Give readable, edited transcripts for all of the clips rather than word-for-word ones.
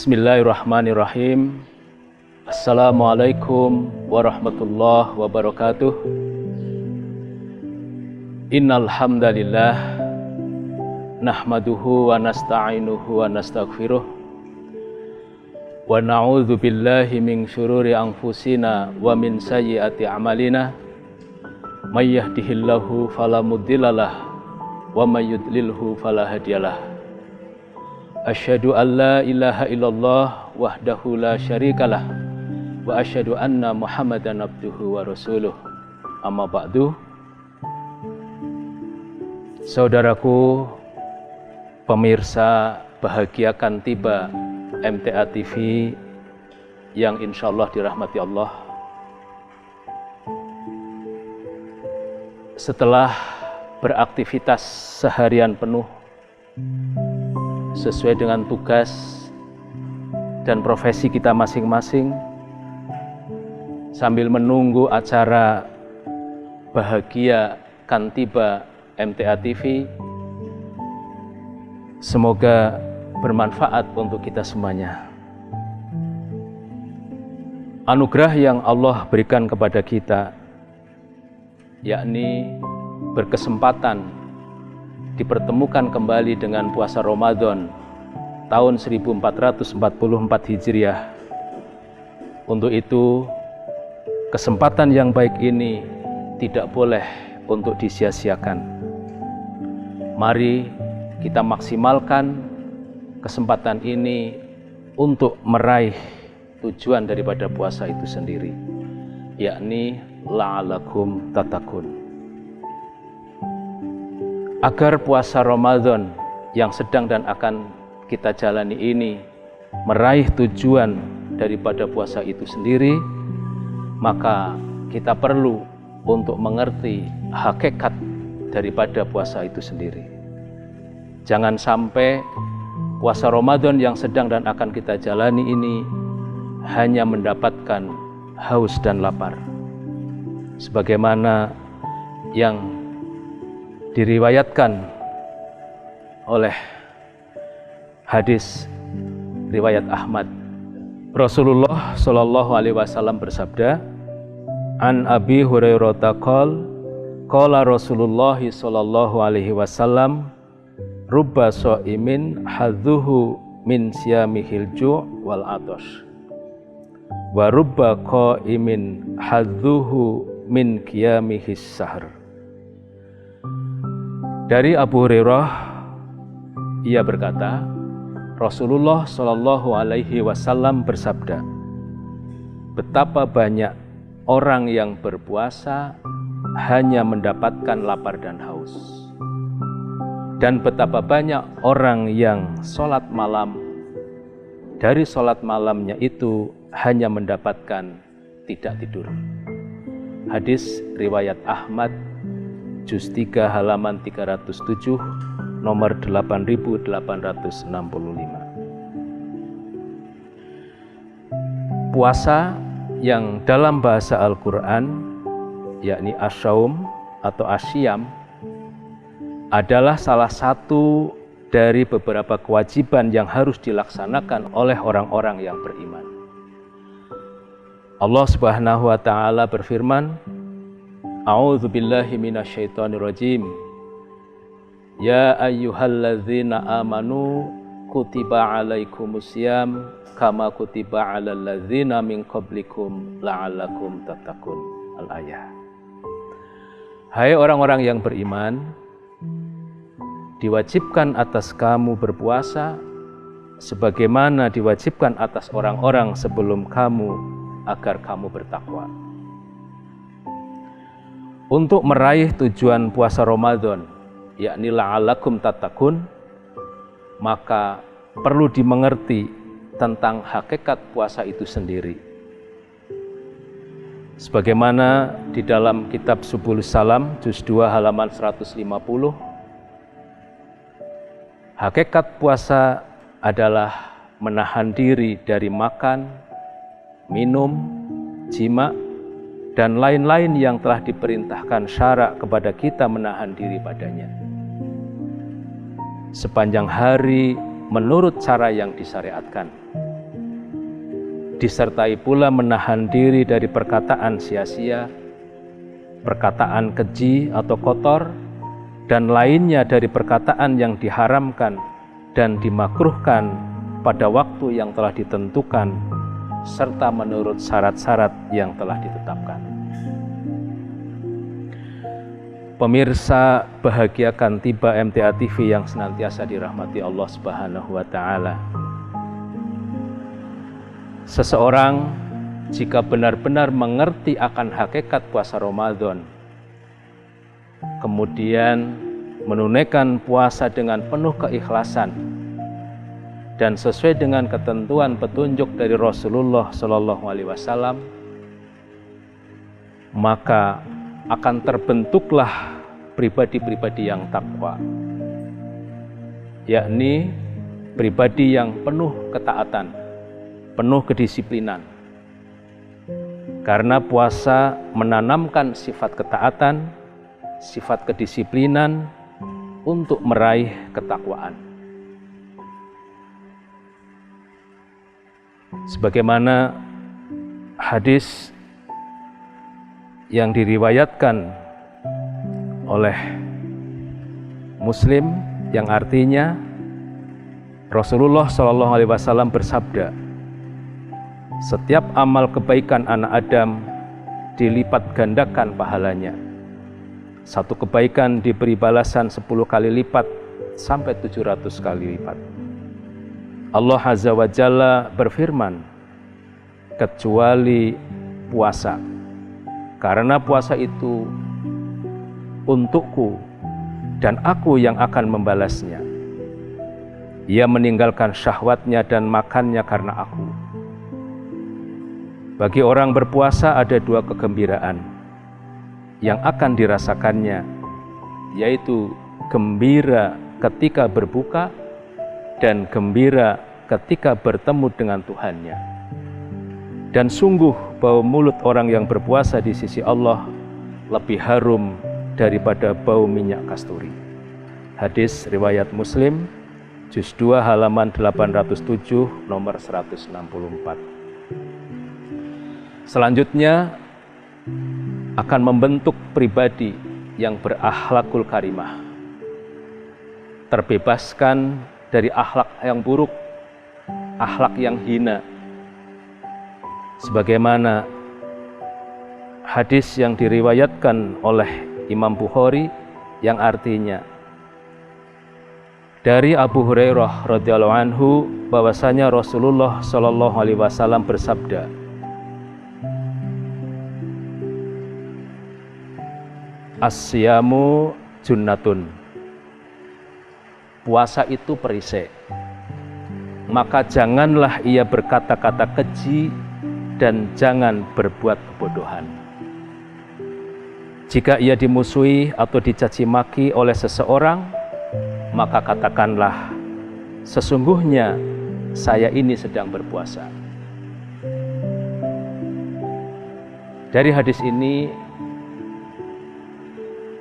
Bismillahirrahmanirrahim. Assalamualaikum warahmatullahi wabarakatuh. Innal hamdalillah nahmaduhu wa nasta'inuhu wa nastaghfiruh wa na'udzu billahi min syururi anfusina wa min sayyiati a'malina. May yahdihillahu fala mudhillalah wa may yudlilhu fala hadiyalah. Asyhadu an la ilaha illallah wahdahu la syarikalah wa asyhadu anna Muhammadan abduhu wa rasuluh. Amma ba'du. Saudaraku pemirsa Bahagiakan Tiba MTA TV yang insyaallah dirahmati Allah. Setelah beraktivitas seharian penuh sesuai dengan tugas dan profesi kita masing-masing, sambil menunggu acara Bahagiakan Tiba MTA TV, semoga bermanfaat untuk kita semuanya. Anugerah yang Allah berikan kepada kita, yakni berkesempatan dipertemukan kembali dengan puasa Ramadan tahun 1444 Hijriah. Untuk itu, kesempatan yang baik ini tidak boleh untuk disia-siakan. Mari kita maksimalkan kesempatan ini untuk meraih tujuan daripada puasa itu sendiri, yakni la'alakum tatakun. Agar puasa Ramadan yang sedang dan akan kita jalani ini meraih tujuan daripada puasa itu sendiri, maka kita perlu untuk mengerti hakikat daripada puasa itu sendiri. Jangan sampai puasa Ramadan yang sedang dan akan kita jalani ini hanya mendapatkan haus dan lapar, sebagaimana yang diriwayatkan oleh hadis riwayat Ahmad. Rasulullah Shallallahu Alaihi Wasallam bersabda, An Abi Hurairah qala Rasulullah Shallallahu Alaihi Wasallam, rubba sha'imin hadzuhu min siyamihil ju' wal atash, wa rubba qa'imin hadzuhu min qiyamihis sahr. Dari Abu Hurairah, ia berkata, Rasulullah Shallallahu Alaihi Wasallam bersabda, betapa banyak orang yang berpuasa hanya mendapatkan lapar dan haus, dan betapa banyak orang yang sholat malam, dari sholat malamnya itu hanya mendapatkan tidak tidur. Hadis riwayat Ahmad, Juz 3 halaman 307, nomor 8865. Puasa yang dalam bahasa Al-Quran, yakni asyaum atau asyam, adalah salah satu dari beberapa kewajiban yang harus dilaksanakan oleh orang-orang yang beriman. Allah Subhanahu wa Ta'ala berfirman, A'udzu billahi minasyaitonir rajim. Ya ayyuhalladzina amanu kutiba alaikumusiyam kama kutiba alal ladzina min qablikum la'allakum tattaqun. Al-ayah. Hai orang-orang yang beriman, diwajibkan atas kamu berpuasa sebagaimana diwajibkan atas orang-orang sebelum kamu agar kamu bertakwa. Untuk meraih tujuan puasa Ramadan, yakni la'alakum tattaqun, maka perlu dimengerti tentang hakikat puasa itu sendiri. Sebagaimana di dalam kitab Subulus Salam, Juz 2 halaman 150, hakikat puasa adalah menahan diri dari makan, minum, jima, dan lain-lain yang telah diperintahkan syara kepada kita menahan diri padanya. Sepanjang hari menurut cara yang disyariatkan. disertai pula menahan diri dari perkataan sia-sia, perkataan keji atau kotor, dan lainnya dari perkataan yang diharamkan dan dimakruhkan pada waktu yang telah ditentukan, serta menurut syarat-syarat yang telah ditetapkan. Pemirsa, bahagiakan tiba MTA TV yang senantiasa dirahmati Allah Subhanahu wa Ta'ala. Seseorang jika benar-benar mengerti akan hakikat puasa Ramadan, kemudian menunaikan puasa dengan penuh keikhlasan dan sesuai dengan ketentuan petunjuk dari Rasulullah Shallallahu Alaihi Wasallam, maka akan terbentuklah pribadi-pribadi yang takwa, yakni pribadi yang penuh ketaatan, penuh kedisiplinan. Karena puasa menanamkan sifat ketaatan, sifat kedisiplinan untuk meraih ketakwaan. Sebagaimana hadis yang diriwayatkan oleh Muslim, yang artinya Rasulullah Shallallahu Alaihi Wasallam bersabda, setiap amal kebaikan anak Adam dilipat gandakan pahalanya. Satu kebaikan diberi balasan 10 kali lipat sampai 700 kali lipat. Allah Azza wa Jalla berfirman, kecuali puasa, karena puasa itu untukku dan aku yang akan membalasnya. Ia meninggalkan syahwatnya dan makannya karena aku. Bagi orang berpuasa ada 2 kegembiraan yang akan dirasakannya, yaitu gembira ketika berbuka dan gembira ketika bertemu dengan Tuhannya. Dan sungguh bau mulut orang yang berpuasa di sisi Allah lebih harum daripada bau minyak kasturi. Hadis riwayat Muslim, juz 2 halaman 807 nomor 164. Selanjutnya akan membentuk pribadi yang berakhlakul karimah, terbebaskan dari akhlak yang buruk, akhlak yang hina. Sebagaimana hadis yang diriwayatkan oleh Imam Bukhari yang artinya dari Abu Hurairah radhiyallahu anhu bahwasanya Rasulullah Shallallahu Alaihi Wasallam bersabda, as-siyamu junnatun, puasa itu perisai, maka janganlah ia berkata-kata keji dan jangan berbuat kebodohan. Jika ia dimusuhi atau dicaci maki oleh seseorang, maka katakanlah, sesungguhnya saya ini sedang berpuasa. Dari hadis ini,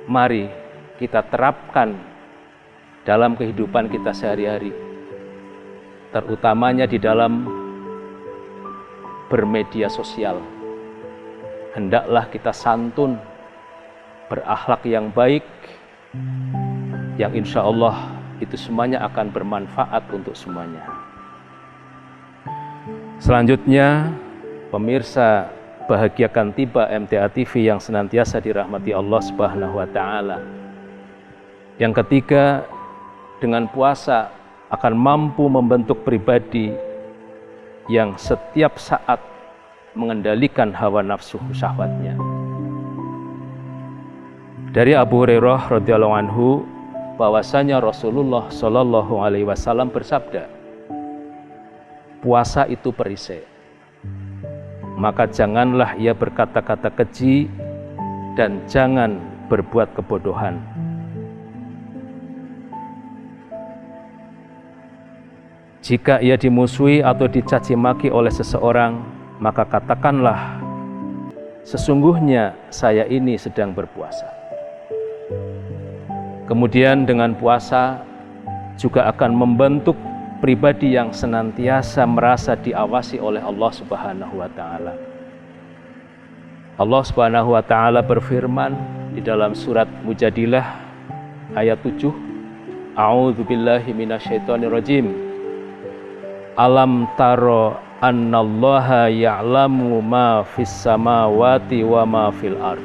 mari kita terapkan dalam kehidupan kita sehari-hari, terutamanya di dalam bermedia sosial. Hendaklah kita santun, berakhlak yang baik, yang insya Allah itu semuanya akan bermanfaat untuk semuanya. Selanjutnya, pemirsa, bahagiakan tiba MTA TV yang senantiasa dirahmati Allah Subhanahu wa Ta'ala. Yang ketiga, dengan puasa akan mampu membentuk pribadi yang setiap saat mengendalikan hawa nafsu syahwatnya. Dari Abu Hurairah radhiyallahu anhu bahwasanya Rasulullah Shallallahu Alaihi Wasallam bersabda, puasa itu perisai, maka janganlah ia berkata-kata keji dan jangan berbuat kebodohan. Jika ia dimusuhi atau dicaci maki oleh seseorang, maka katakanlah, sesungguhnya saya ini sedang berpuasa. Kemudian dengan puasa juga akan membentuk pribadi yang senantiasa merasa diawasi oleh Allah Subhanahu wa taala. Allah Subhanahu wa taala berfirman di dalam surat Mujadilah ayat 7, A'udzu billahi minasyaitonir rajim. Alam taro annallaha ya'lamu ma fis samawati wa ma fil ard.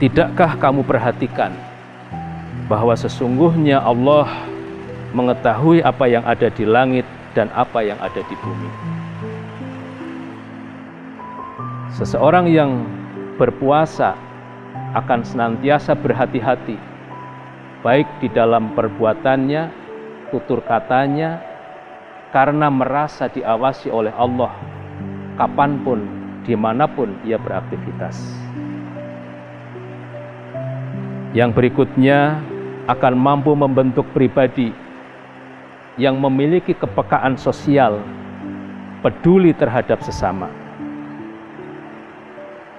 Tidakkah kamu perhatikan bahwa sesungguhnya Allah mengetahui apa yang ada di langit dan apa yang ada di bumi. Seseorang yang berpuasa akan senantiasa berhati-hati, baik di dalam perbuatannya, tutur katanya, karena merasa diawasi oleh Allah kapanpun, dimanapun ia beraktivitas. Yang berikutnya akan mampu membentuk pribadi yang memiliki kepekaan sosial, peduli terhadap sesama.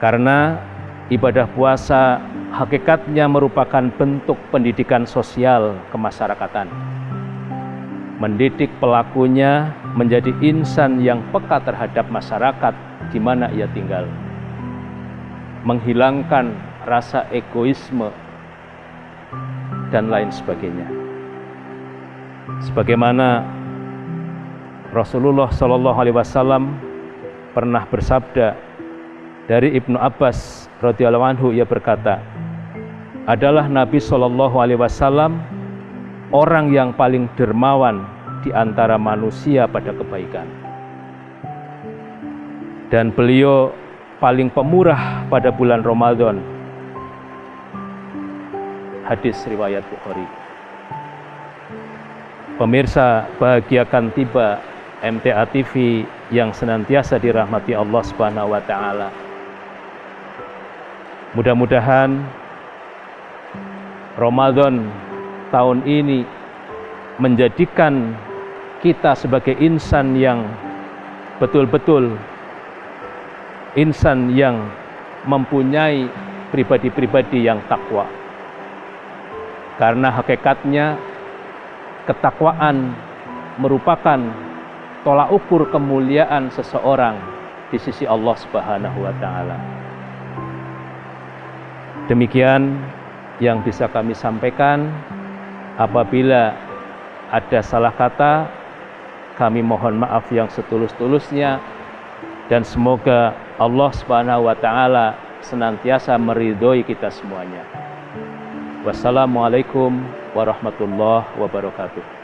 Karena ibadah puasa hakikatnya merupakan bentuk pendidikan sosial kemasyarakatan. Mendidik pelakunya menjadi insan yang peka terhadap masyarakat di mana ia tinggal. Menghilangkan rasa egoisme dan lain sebagainya. Sebagaimana Rasulullah SAW pernah bersabda dari Ibnu Abbas radhiyallahu anhu, ia berkata, adalah Nabi SAW orang yang paling dermawan di antara manusia pada kebaikan, dan beliau paling pemurah pada bulan Ramadan. Hadis riwayat Bukhari. Pemirsa, bahagiakan tiba MTA TV yang senantiasa dirahmati Allah Subhanahu wa taala. Mudah-mudahan Ramadan tahun ini menjadikan kita sebagai insan yang betul-betul insan yang mempunyai pribadi-pribadi yang takwa. Karena hakikatnya ketakwaan merupakan tolak ukur kemuliaan seseorang di sisi Allah Subhanahu wa taala. Demikian yang bisa kami sampaikan. Apabila ada salah kata, kami mohon maaf yang setulus-tulusnya, dan semoga Allah Subhanahu wa taala senantiasa meridhoi kita semuanya. Wassalamualaikum warahmatullahi wabarakatuh.